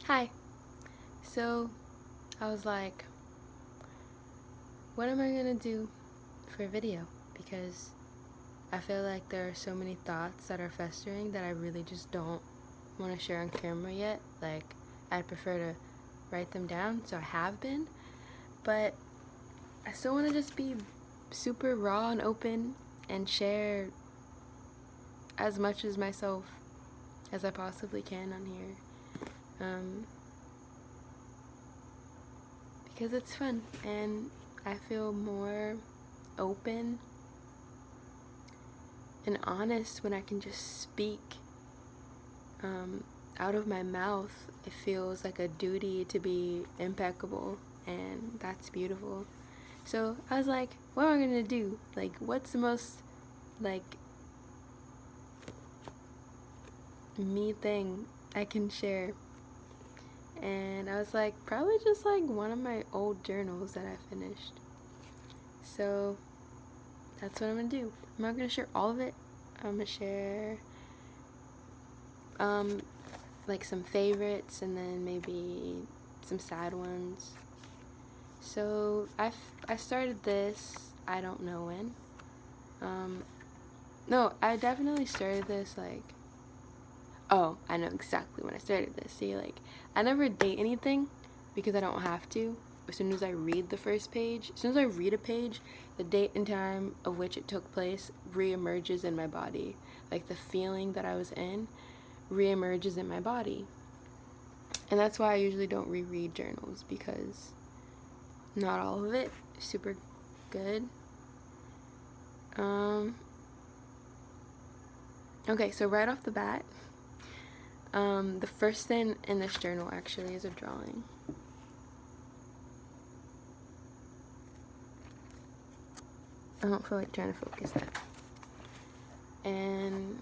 Hi. So I was like, what am I gonna do for a video? Because I feel like there are so many thoughts that are festering that I really just don't want to share on camera yet. Like, I'd prefer to write them down, so I have been, but I still want to just be super raw and open and share as much as myself as I possibly can on here. Because it's fun and I feel more open and honest when I can just speak out of my mouth. It feels like a duty to be impeccable, and that's beautiful. So I was like, what am I gonna do? Like, what's the most like me thing I can share? And I was like, probably just like one of my old journals that I finished. So that's what I'm gonna do. I'm not gonna share all of it. I'm gonna share like some favorites and then maybe some sad ones. So I started this, I don't know when. No, I definitely started this like, oh, I know exactly when I started this. See, like, I never date anything because I don't have to. As soon as I read the first page, as soon as I read a page, the date and time of which it took place reemerges in my body. Like, the feeling that I was in reemerges in my body. And that's why I usually don't reread journals, because not all of it is super good. Okay, so right off the bat, the first thing in this journal actually is a drawing. I don't feel like trying to focus that. And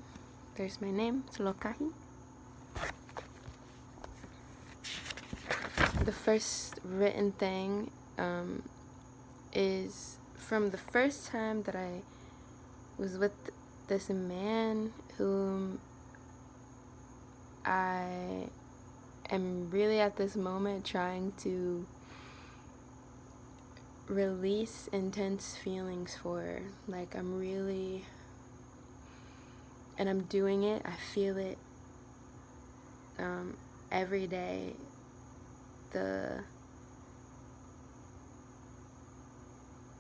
there's my name, it's Lokahi. The first written thing is from the first time that I was with this man whom I am really at this moment trying to release intense feelings for. Like, I'm really, and I'm doing it, I feel it every day. The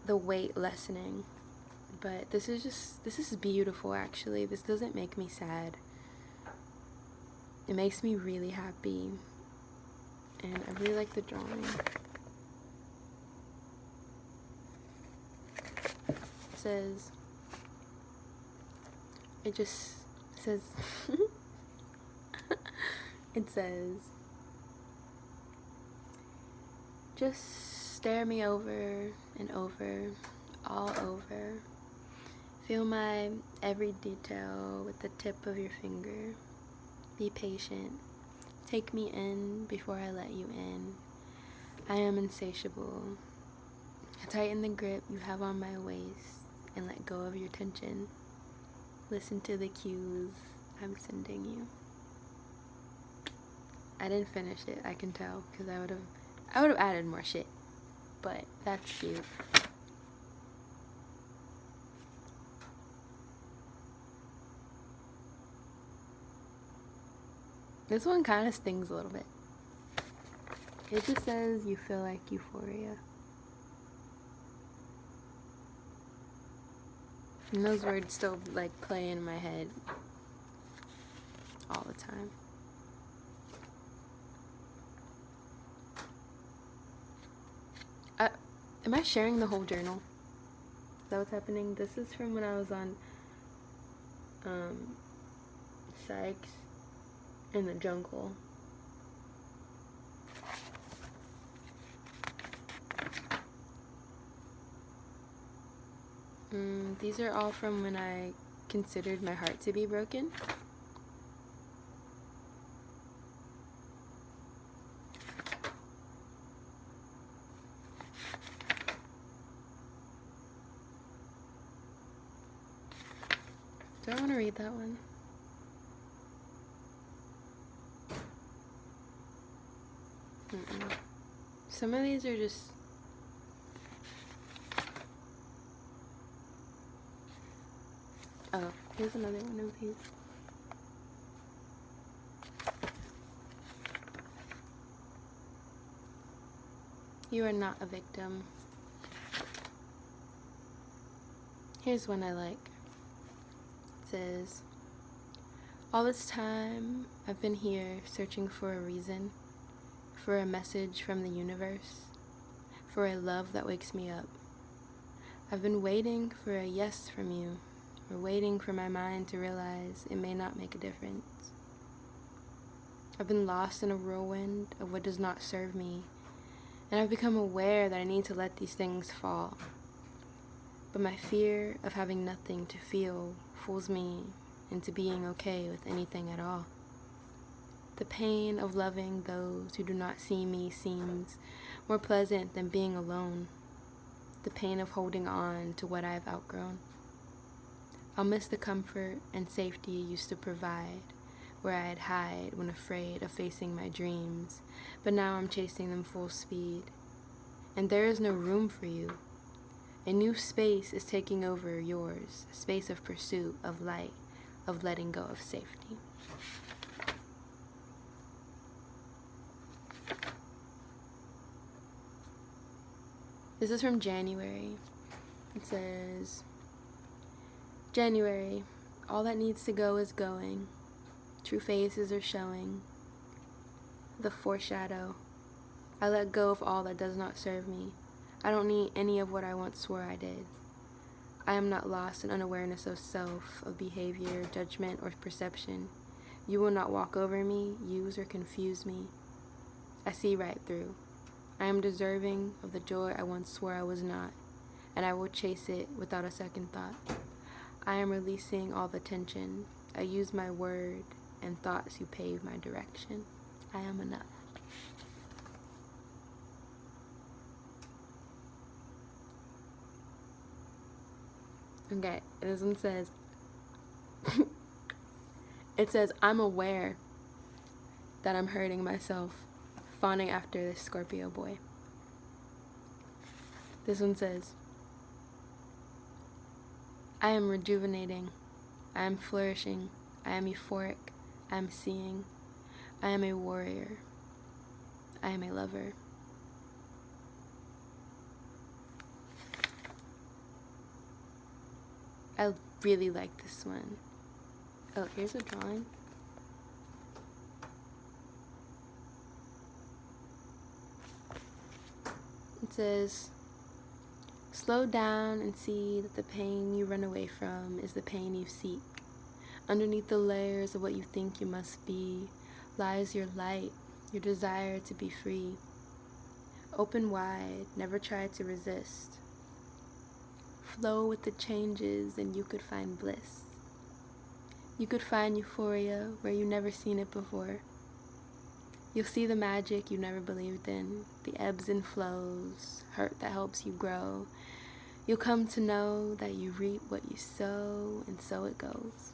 weight lessening. But this is beautiful, actually. This doesn't make me sad. It makes me really happy. And I really like the drawing. It says it says, just stare me over and over, all over. Feel my every detail with the tip of your finger. Be patient. Take me in before I let you in. I am insatiable. Tighten the grip you have on my waist and let go of your tension. Listen to the cues I'm sending you. I didn't finish it, I can tell, because I would have added more shit. But that's cute. This one kind of stings a little bit. It just says you feel like euphoria. And those words still like play in my head all the time. Am I sharing the whole journal? Is that what's happening? This is from when I was on Sykes in the jungle. These are all from when I considered my heart to be broken. Do I want to read that one? Some of these are just... Oh, here's another one of these. You are not a victim. Here's one I like. It says, all this time I've been here searching for a reason, for a message from the universe, for a love that wakes me up. I've been waiting for a yes from you, or waiting for my mind to realize it may not make a difference. I've been lost in a whirlwind of what does not serve me, and I've become aware that I need to let these things fall. But my fear of having nothing to feel fools me into being okay with anything at all. The pain of loving those who do not see me seems more pleasant than being alone. The pain of holding on to what I've outgrown. I'll miss the comfort and safety you used to provide, where I'd hide when afraid of facing my dreams, but now I'm chasing them full speed. And there is no room for you. A new space is taking over yours, a space of pursuit, of light, of letting go of safety. This is from January. It says, January, all that needs to go is going. True faces are showing. The foreshadow. I let go of all that does not serve me. I don't need any of what I once swore I did. I am not lost in unawareness of self, of behavior, judgment, or perception. You will not walk over me, use, or confuse me. I see right through. I am deserving of the joy I once swore I was not, and I will chase it without a second thought. I am releasing all the tension. I use my word and thoughts you pave my direction. I am enough. Okay, this one says, it says, I'm aware that I'm hurting myself, fawning after this Scorpio boy. This one says, I am rejuvenating, I am flourishing, I am euphoric, I am seeing, I am a warrior, I am a lover. I really like this one. Oh, here's a drawing. It says, slow down and see that the pain you run away from is the pain you seek. Underneath the layers of what you think you must be lies your light, your desire to be free. Open wide, never try to resist. Flow with the changes and you could find bliss. You could find euphoria where you never seen it before. You'll see the magic you never believed in, the ebbs and flows, hurt that helps you grow. You'll come to know that you reap what you sow, and so it goes.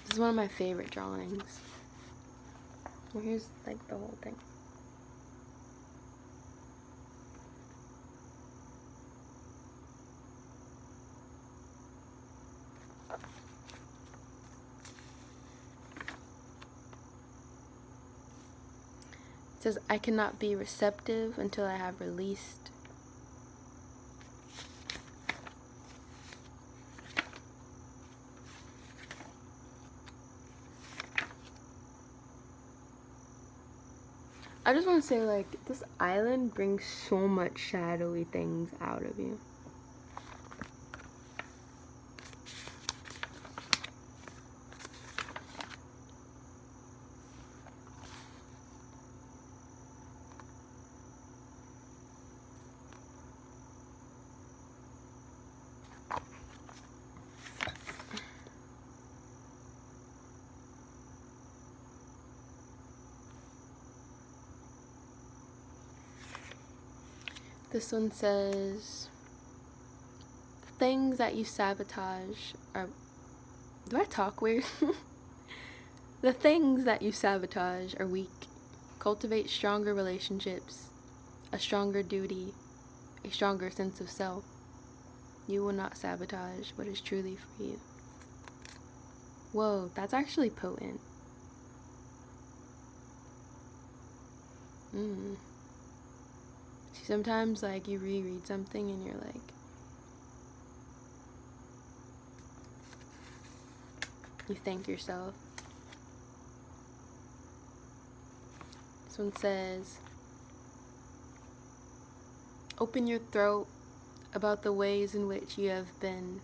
This is one of my favorite drawings. Well, here's like the whole thing. It says, I cannot be receptive until I have released. I just want to say, like, this island brings so much shadowy things out of you. This one says, things that you sabotage are... Do I talk weird? The things that you sabotage are weak. Cultivate stronger relationships, a stronger duty, a stronger sense of self. You will not sabotage what is truly for you. Whoa, that's actually potent. See, sometimes like you reread something and you're like, you thank yourself. This one says, open your throat about the ways in which you have been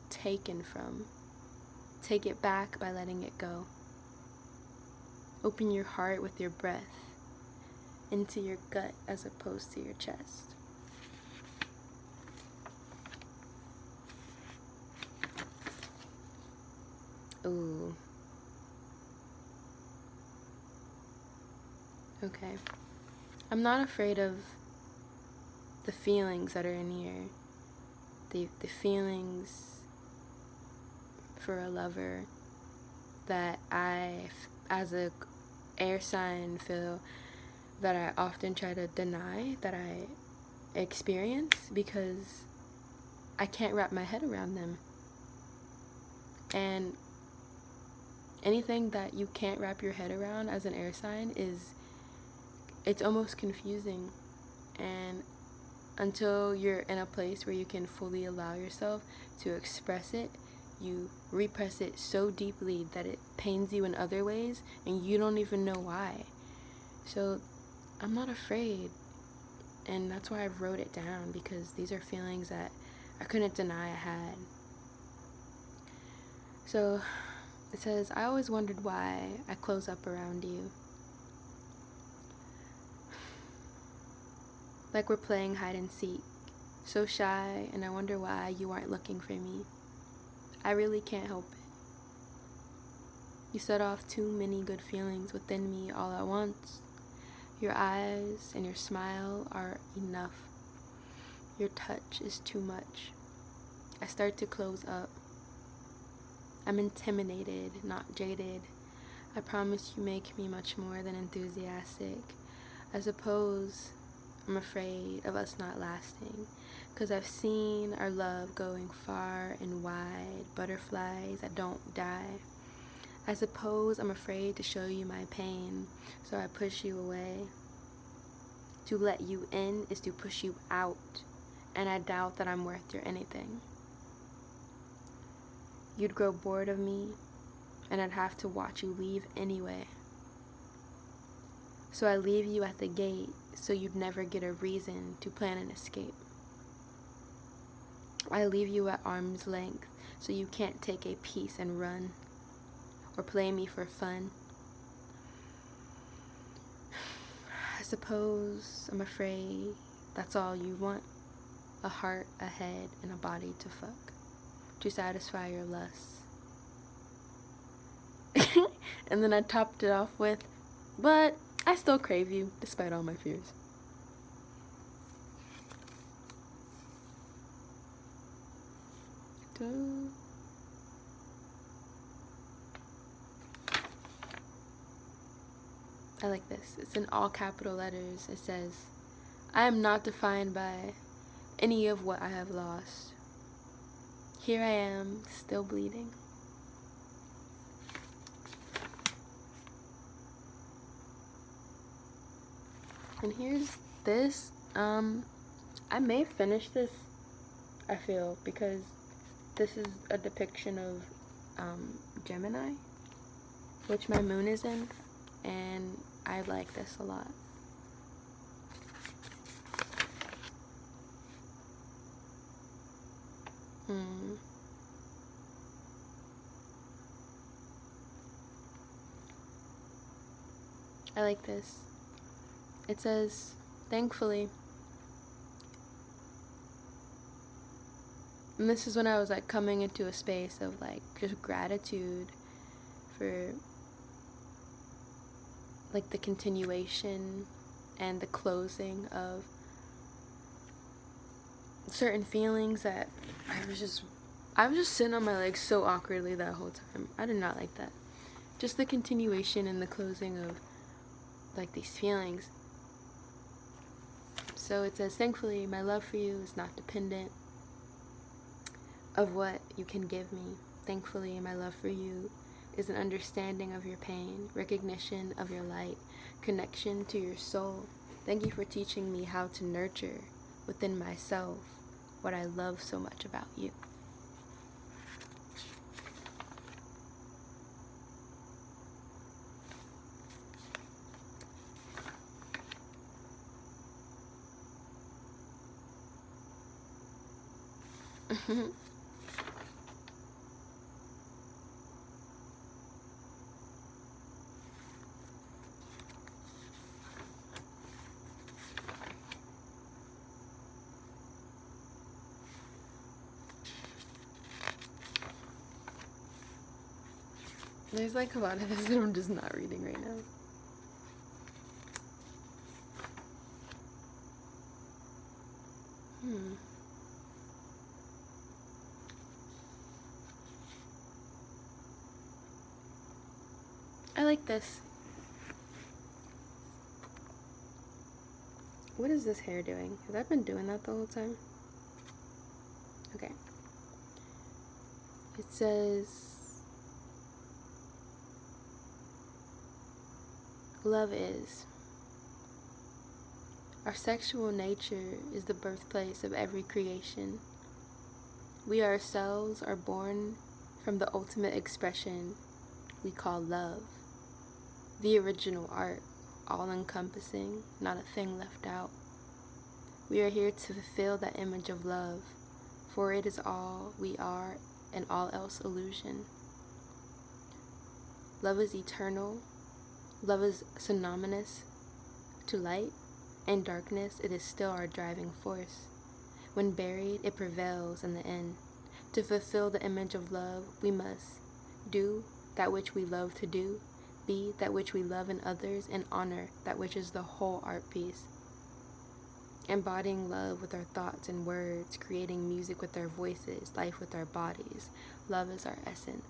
taken from. Take it back by letting it go. Open your heart with your breath into your gut as opposed to your chest. Ooh. Okay. I'm not afraid of the feelings that are in here. The feelings for a lover that I, as a air sign, feel that I often try to deny that I experience because I can't wrap my head around them. And anything that you can't wrap your head around as an air sign it's almost confusing. And until you're in a place where you can fully allow yourself to express it, you repress it so deeply that it pains you in other ways and you don't even know why. So I'm not afraid, and that's why I wrote it down, because these are feelings that I couldn't deny I had. So it says, I always wondered why I close up around you. Like we're playing hide and seek. So shy, and I wonder why you aren't looking for me. I really can't help it. You set off too many good feelings within me all at once. Your eyes and your smile are enough. Your touch is too much. I start to close up. I'm intimidated, not jaded. I promise you make me much more than enthusiastic. I suppose I'm afraid of us not lasting, 'cause I've seen our love going far and wide, butterflies that don't die. I suppose I'm afraid to show you my pain, so I push you away. To let you in is to push you out, and I doubt that I'm worth your anything. You'd grow bored of me, and I'd have to watch you leave anyway. So I leave you at the gate so you'd never get a reason to plan an escape. I leave you at arm's length so you can't take a piece and run, or play me for fun. I suppose I'm afraid that's all you want. A heart, a head, and a body to fuck, to satisfy your lusts. And then I topped it off with, but I still crave you despite all my fears. I like this. It's in all capital letters. It says, I am not defined by any of what I have lost. Here I am, still bleeding. And here's this. I may finish this, I feel, because this is a depiction of Gemini, which my moon is in, and I like this a lot. I like this. It says, thankfully, and this is when I was like coming into a space of like just gratitude for like the continuation and the closing of certain feelings that I was just sitting on my legs so awkwardly that whole time. I did not like that. Just the continuation and the closing of like these feelings. So it says, thankfully, my love for you is not dependent of what you can give me. Thankfully, my love for you is an understanding of your pain, recognition of your light, connection to your soul. Thank you for teaching me how to nurture within myself what I love so much about you. There's like a lot of this that I'm just not reading right now. I like this. What is this hair doing? Has that been doing that the whole time? Okay. It says, love is. Our sexual nature is the birthplace of every creation. We ourselves are born from the ultimate expression we call love. The original art, all-encompassing, not a thing left out. We are here to fulfill that image of love, for it is all we are and all else illusion. Love is eternal. Love is synonymous to light and darkness. It is still our driving force. When buried, it prevails in the end. To fulfill the image of love, we must do that which we love to do, be that which we love in others, and honor that which is the whole art piece. Embodying love with our thoughts and words, creating music with our voices, life with our bodies. Love is our essence.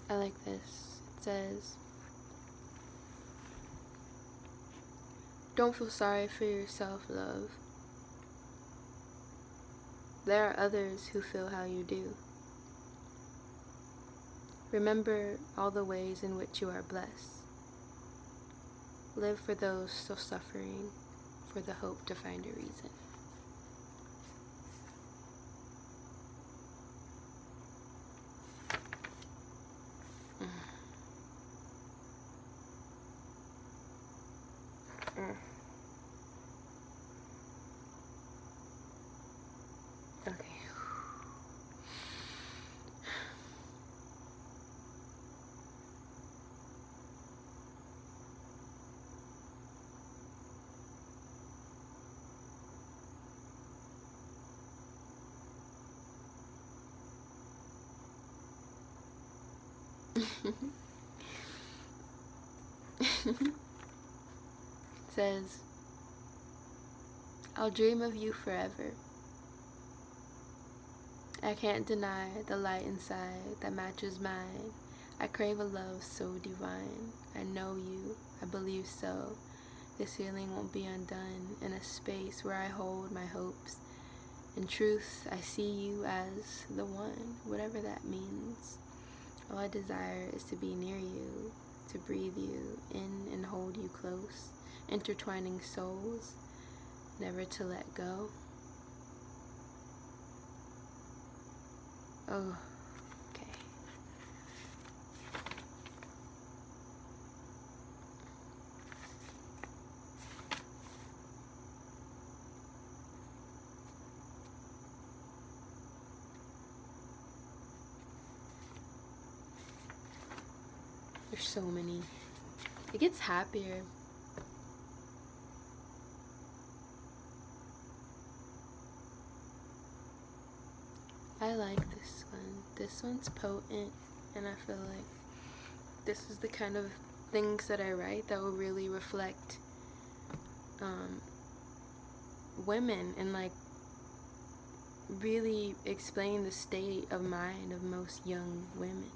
I like this. It says, don't feel sorry for yourself, love. There are others who feel how you do. Remember all the ways in which you are blessed. Live for those still suffering, for the hope to find a reason. Okay. It says, I'll dream of you forever. I can't deny the light inside that matches mine. I crave a love so divine. I know you, I believe so. This feeling won't be undone in a space where I hold my hopes. In truth, I see you as the one, whatever that means. All I desire is to be near you, to breathe you in and hold you close, intertwining souls, never to let go. Oh, okay. There's so many. It gets happier. I like this one. This one's potent, and I feel like this is the kind of things that I write that will really reflect women, and like really explain the state of mind of most young women.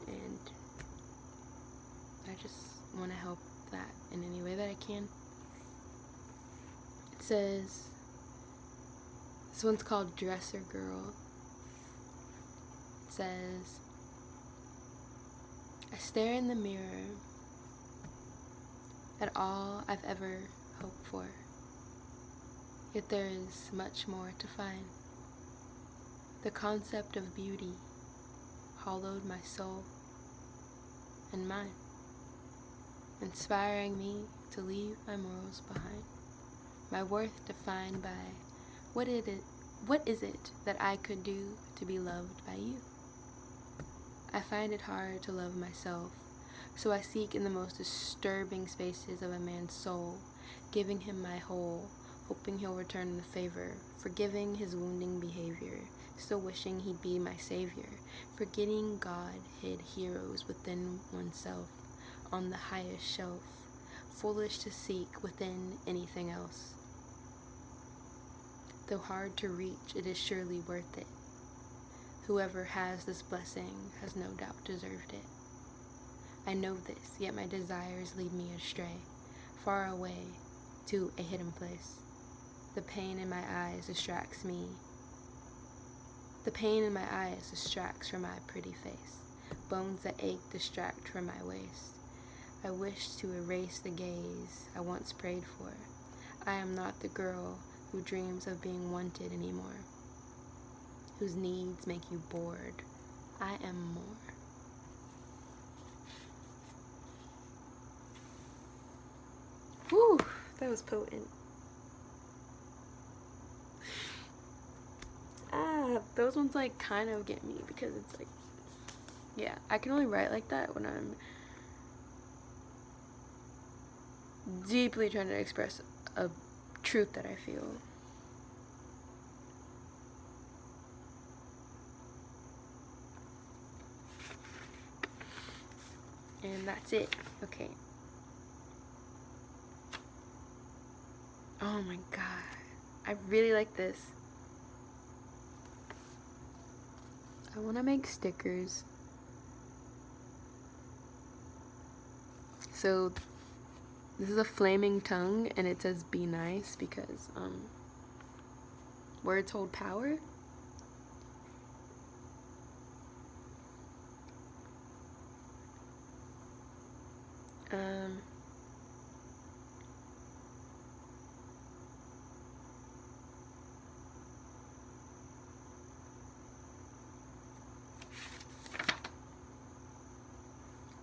And I just want to help that in any way that I can. It says, this one's called Dresser Girl. It says, I stare in the mirror at all I've ever hoped for, yet there is much more to find. The concept of beauty hollowed my soul and mine, inspiring me to leave my morals behind, my worth defined by what is it that I could do to be loved by you? I find it hard to love myself, so I seek in the most disturbing spaces of a man's soul, giving him my whole, hoping he'll return the favor, forgiving his wounding behavior, still wishing he'd be my savior, forgetting God hid heroes within oneself, on the highest shelf, foolish to seek within anything else. Though hard to reach, it is surely worth it. Whoever has this blessing has no doubt deserved it. I know this, yet my desires lead me astray, far away to a hidden place. The pain in my eyes distracts me. The pain in my eyes distracts from my pretty face. Bones that ache distract from my waist. I wish to erase the gaze I once prayed for. I am not the girl who dreams of being wanted anymore, whose needs make you bored. I am more. Whew, that was potent. Those ones like kind of get me because it's like, yeah, I can only write like that when I'm deeply trying to express a truth that I feel. And that's it. Okay. Oh my god. I really like this. I want to make stickers. So this is a flaming tongue, and it says be nice because words hold power.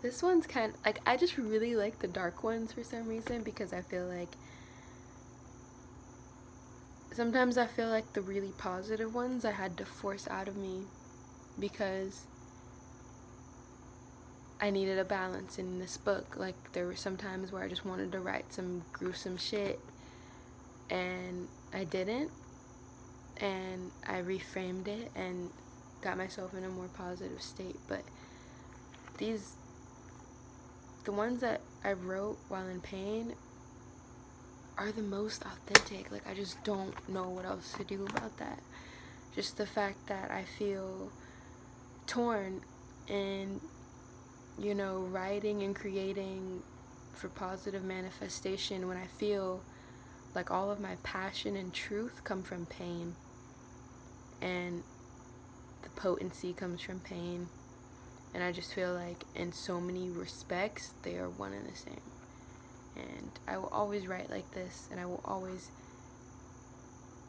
This one's kind of, like, I just really like the dark ones for some reason, because I feel like sometimes I feel like the really positive ones I had to force out of me because I needed a balance in this book. Like, there were some times where I just wanted to write some gruesome shit and I didn't, and I reframed it and got myself in a more positive state. But the ones that I wrote while in pain are the most authentic. Like, I just don't know what else to do about that. Just the fact that I feel torn, and, you know, writing and creating for positive manifestation when I feel like all of my passion and truth come from pain, and the potency comes from pain. And I just feel like in so many respects they are one and the same. And I will always write like this, and I will always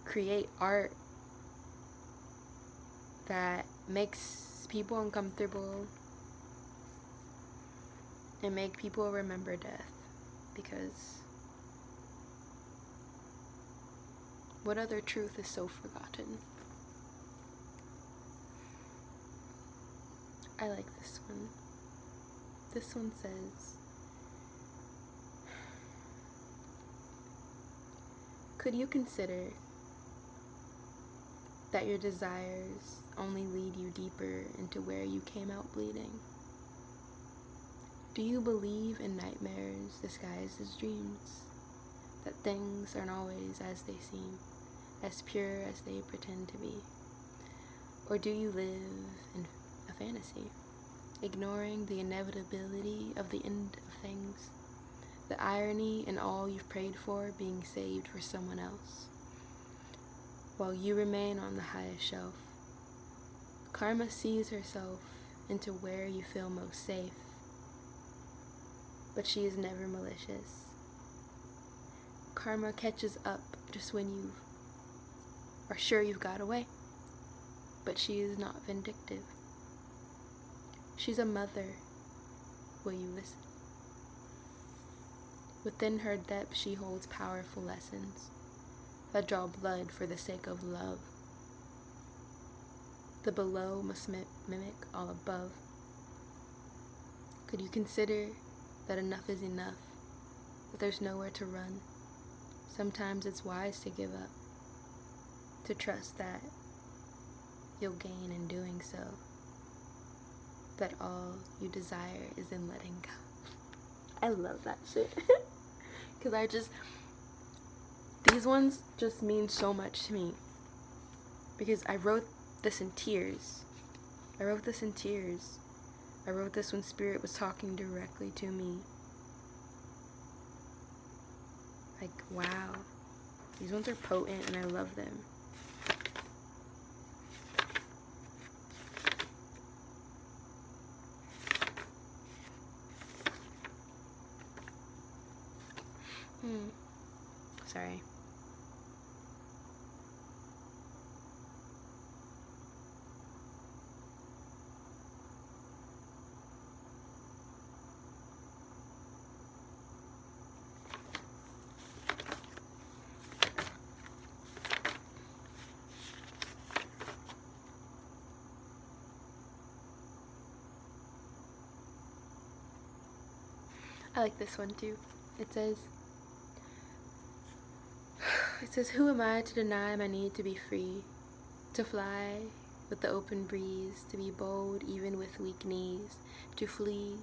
create art that makes people uncomfortable and make people remember death. Because what other truth is so forgotten? I like this one. This one says, could you consider that your desires only lead you deeper into where you came out bleeding? Do you believe in nightmares disguised as dreams? That things aren't always as they seem, as pure as they pretend to be? Or do you live in a fantasy, ignoring the inevitability of the end of things, the irony in all you've prayed for being saved for someone else, while you remain on the highest shelf? Karma sees herself into where you feel most safe, but she is never malicious. Karma catches up just when you are sure you've got away, but she is not vindictive. She's a mother. Will you listen? Within her depth she holds powerful lessons that draw blood for the sake of love. The below must mimic all above. Could you consider that enough is enough, that there's nowhere to run? Sometimes it's wise to give up, to trust that you'll gain in doing so, that all you desire is in letting go. I love that shit. Because these ones just mean so much to me. Because I wrote this in tears. I wrote this when Spirit was talking directly to me. Like, wow. These ones are potent and I love them. Sorry. I like this one too. It says, who am I to deny my need to be free, to fly with the open breeze, to be bold even with weak knees, to flee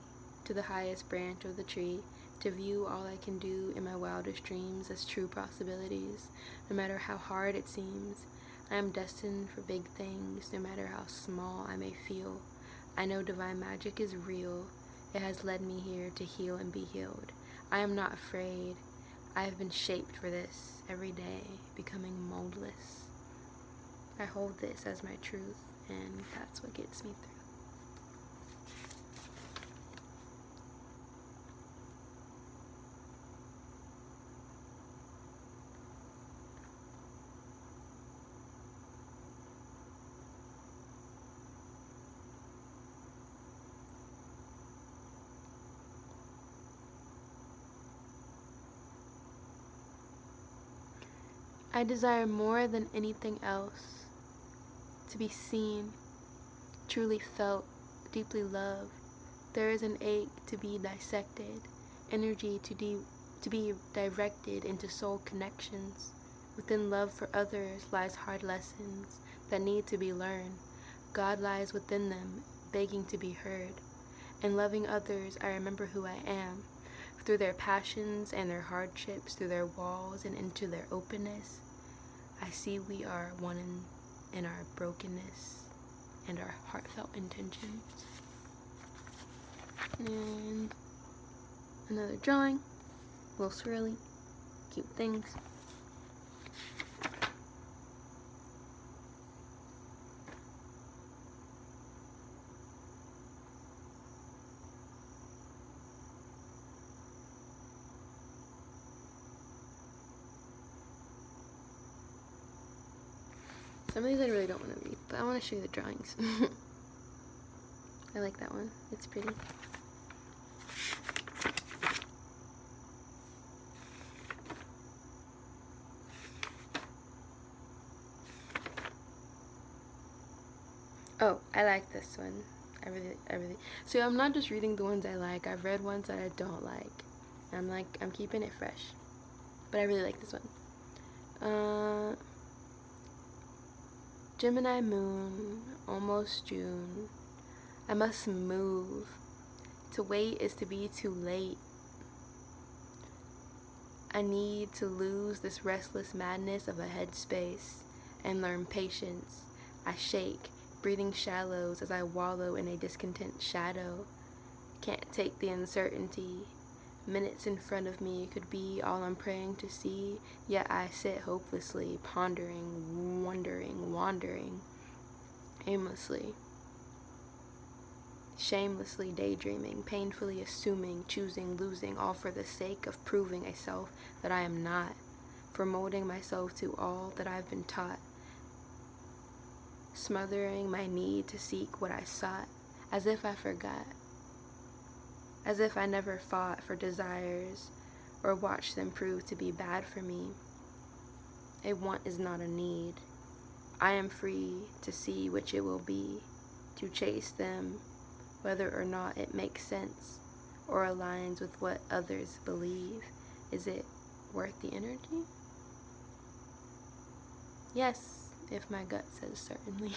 to the highest branch of the tree, to view all I can do in my wildest dreams as true possibilities, no matter how hard it seems. I am destined for big things, no matter how small I may feel. I know divine magic is real. It has led me here to heal and be healed. I am not afraid. I have been shaped for this every day, becoming moldless. I hold this as my truth, and that's what gets me through. I desire more than anything else to be seen, truly felt, deeply loved. There is an ache to be dissected, energy to be directed into soul connections. Within love for others lies hard lessons that need to be learned. God lies within them, begging to be heard. In loving others, I remember who I am. Through their passions and their hardships, through their walls and into their openness, I see we are one in our brokenness and our heartfelt intentions. And another drawing, a little swirly, cute things. Some of these I really don't want to read, but I want to show you the drawings. I like that one. It's pretty. Oh, I like this one. I really. So I'm not just reading the ones I like. I've read ones that I don't like. I'm keeping it fresh. But I really like this one. Gemini moon, almost June. I must move. To wait is to be too late. I need to lose this restless madness of a headspace and learn patience. I shake, breathing shallows as I wallow in a discontent shadow. Can't take the uncertainty. Minutes in front of me could be all I'm praying to see, yet I sit hopelessly, pondering, wondering, wandering, aimlessly. Shamelessly daydreaming, painfully assuming, choosing, losing, all for the sake of proving a self that I am not, for molding myself to all that I've been taught, smothering my need to seek what I sought, as if I forgot, as if I never fought for desires or watched them prove to be bad for me. A want is not a need. I am free to see which it will be, to chase them, whether or not it makes sense or aligns with what others believe. Is it worth the energy? Yes, if my gut says certainly.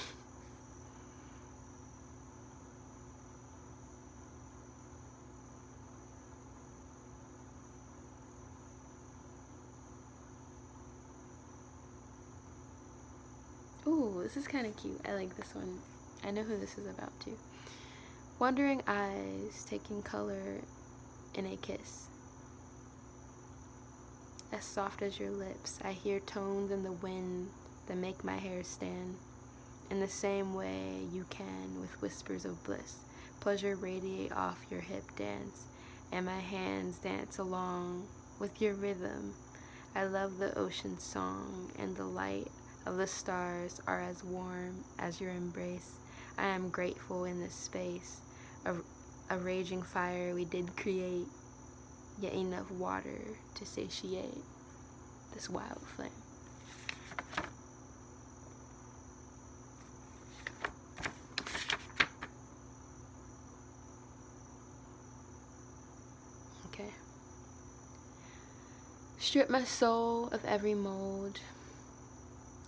Ooh, this is kind of cute. I like this one. I know who this is about too. Wandering eyes taking color in a kiss. As soft as your lips, I hear tones in the wind that make my hair stand. In the same way you can with whispers of bliss. Pleasure radiate off your hip dance, and my hands dance along with your rhythm. I love the ocean song, and the light of the stars are as warm as your embrace. I am grateful in this space. A raging fire we did create, yet enough water to satiate this wild flame. Okay. Strip my soul of every mold,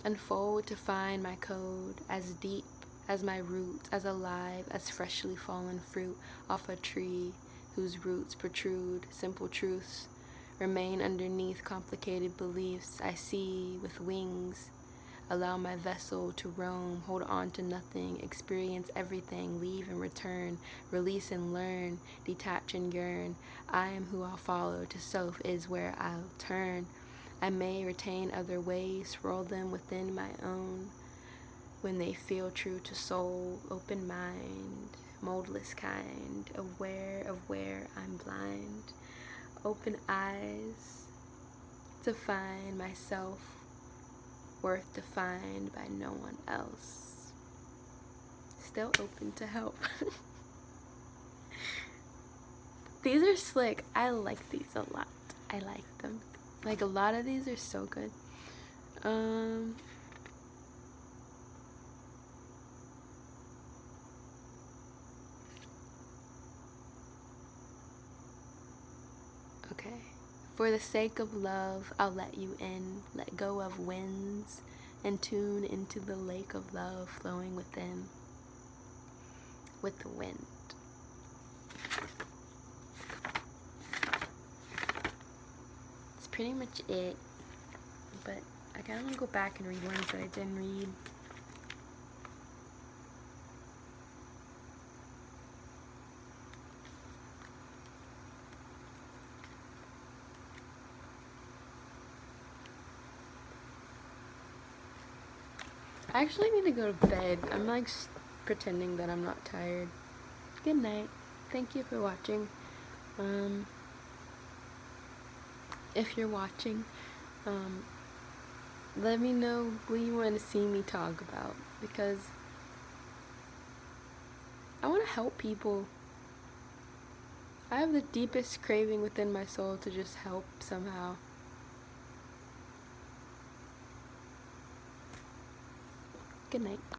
unfold to find my code, as deep as my roots, as alive as freshly fallen fruit off a tree whose roots protrude. Simple truths remain underneath complicated beliefs. I see with wings, allow my vessel to roam, hold on to nothing, experience everything, leave and return, release and learn, detach and yearn. I am who I'll follow, to self is where I'll turn. I may retain other ways, roll them within my own. When they feel true to soul, open mind, moldless kind, aware of where I'm blind, open eyes to find myself, worth defined by no one else. Still open to help. These are slick. I like these a lot. I like them. Like, a lot of these are so good. Okay. For the sake of love, I'll let you in. Let go of winds and tune into the lake of love flowing within. With the wind. That's pretty much it. But I kind of want to go back and read ones that I didn't read. I actually need to go to bed. I'm like pretending that I'm not tired. Good night. Thank you for watching. If you're watching, let me know what you want to see me talk about, because I want to help people. I have the deepest craving within my soul to just help somehow. Good night.